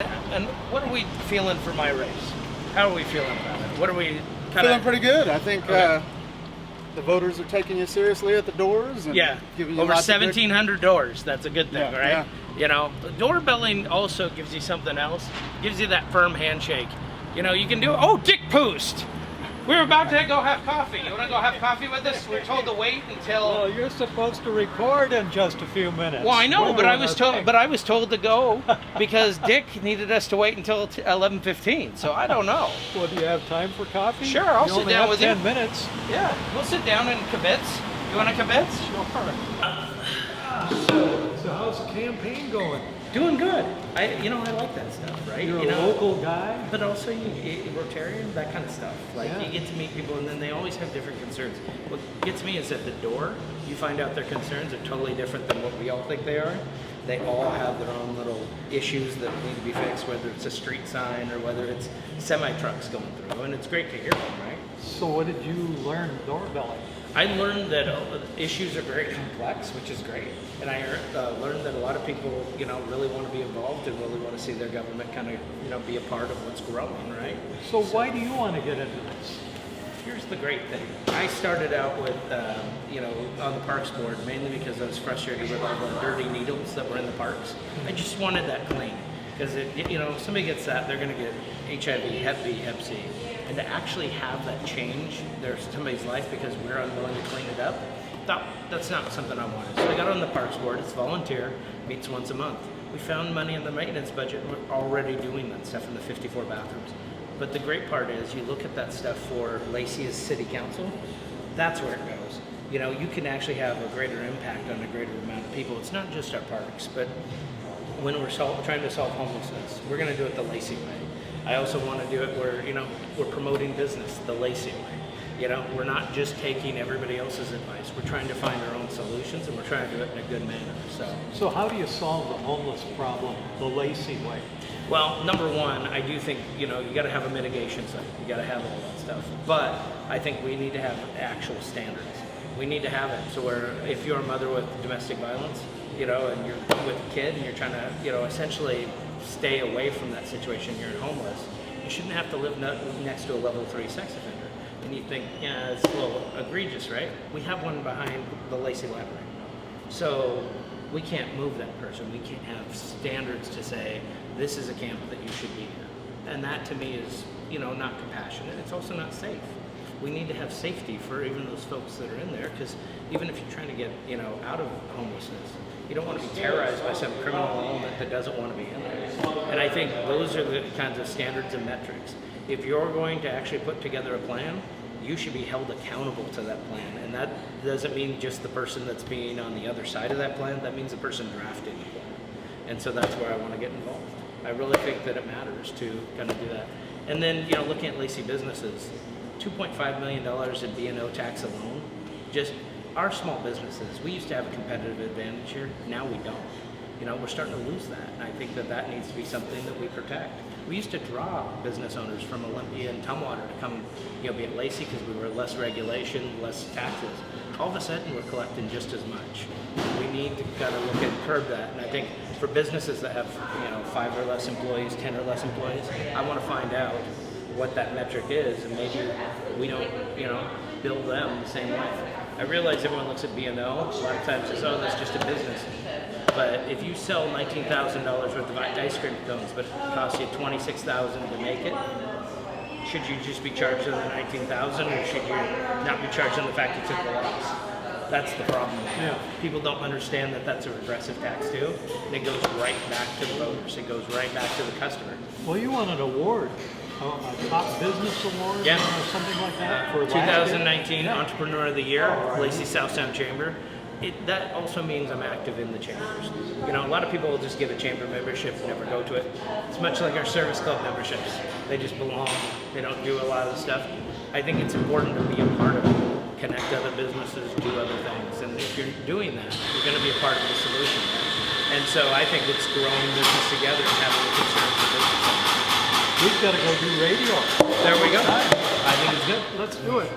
And what are we feeling for my race? How are we feeling about it? What are we feeling pretty good? I think the voters are taking you seriously at the doors. And giving you over lots 1,700 doors. That's a good thing, right? Yeah. You know, doorbelling also gives you something else. Gives you that firm handshake. You know, you can do. Oh, Dick Pust. We're about to go have coffee. You want to go have coffee with us? We're told to wait until. Well, you're supposed to record in just a few minutes. Well, I know, but I was told to go because Dick needed us to wait until 11:15. So I don't know. Well, do you have time for coffee? Sure, I'll sit down with you. 10 minutes. Yeah, we'll sit down and kibitz. You want to kibitz? So how's the campaign going? Doing good. I like that stuff, right? You're a local guy? But also Rotarian, that kind of stuff. Like you get to meet people and then they always have different concerns. What gets me is at the door, you find out their concerns are totally different than what we all think they are. They all have their own little issues that need to be fixed, whether it's a street sign or whether it's semi-trucks going through. And it's great to hear them, right? So what did you learn doorbelling? I learned that issues are very complex, which is great. And I learned that a lot of people, really want to be involved and really want to see their government kind of, be a part of what's growing, right? So why do you want to get into this? Here's the great thing. I started out with, on the Parks Board, mainly because I was frustrated with all the dirty needles that were in the parks. I just wanted that clean. Because, if somebody gets that, they're going to get HIV, Hep B, Hep C. And to actually have that change somebody's life because we're unwilling to clean it up, that's not something I wanted. So I got on the Parks Board. It's volunteer, meets once a month. We found money in the maintenance budget, and we're already doing that stuff in the 54 bathrooms. But the great part is you look at that stuff for Lacey City Council, that's where it goes. You can actually have a greater impact on a greater amount of people. It's not just our parks, but when we're trying to solve homelessness, we're going to do it the Lacey way. I also want to do it where, we're promoting business the Lacey way. We're not just taking everybody else's advice. We're trying to find our own solutions, and we're trying to do it in a good manner. So how do you solve the homeless problem the Lacey way? Well, number one, I do think, you got to have a mitigation site. You got to have all that stuff. But I think we need to have actual standards. We need to have it so where if you're a mother with domestic violence, and you're with a kid and you're trying to, essentially stay away from that situation, you're homeless, you shouldn't have to live next to a level 3 sex offender. And you think, yeah, it's a little egregious, right? We have one behind the Lacey Library. So we can't move that person. We can't have standards to say, this is a camp that you should be in. And that to me is, not compassionate. It's also not safe. We need to have safety for even those folks that are in there, because even if you're trying to get, out of homelessness, you don't want to be terrorized by some criminal element that doesn't want to be in there. And I think those are the kinds of standards and metrics. If you're going to actually put together a plan, you should be held accountable to that plan. And that doesn't mean just the person that's being on the other side of that plan, that means the person drafting the plan. And so that's where I want to get involved. I really think that it matters to kind of do that. And then, looking at Lacey businesses, $2.5 million in B&O tax alone, just our small businesses, we used to have a competitive advantage here, now we don't. We're starting to lose that, and I think that needs to be something that we protect. We used to draw business owners from Olympia and Tumwater to come, be at Lacey because we were less regulation, less taxes. All of a sudden, we're collecting just as much. We need to kind of look at curb that, and I think for businesses that have, 5 or less employees, 10 or less employees, I want to find out what that metric is, and maybe we don't, build them the same way. I realize everyone looks at B&O, a lot of times says, oh, that's just a business. But if you sell $19,000 worth of ice cream cones, but it costs you $26,000 to make it, should you just be charged on the $19,000, or should you not be charged on the fact you took the loss? That's the problem. People don't understand that that's a regressive tax too, and it goes right back to the voters. It goes right back to the customer. Well, you won an award, a top business award, or something like that, for 2019 Entrepreneur of the Year, Lacey South Sound Chamber. That also means I'm active in the chambers. A lot of people will just get a chamber membership and never go to it. It's much like our service club memberships. They just belong. They don't do a lot of the stuff. I think it's important to be a part of it, connect other businesses, do other things. And if you're doing that, you're going to be a part of the solution. And so I think it's growing business together and having a concern for business. We've got to go do radio. There we go. I think it's good. Let's do it.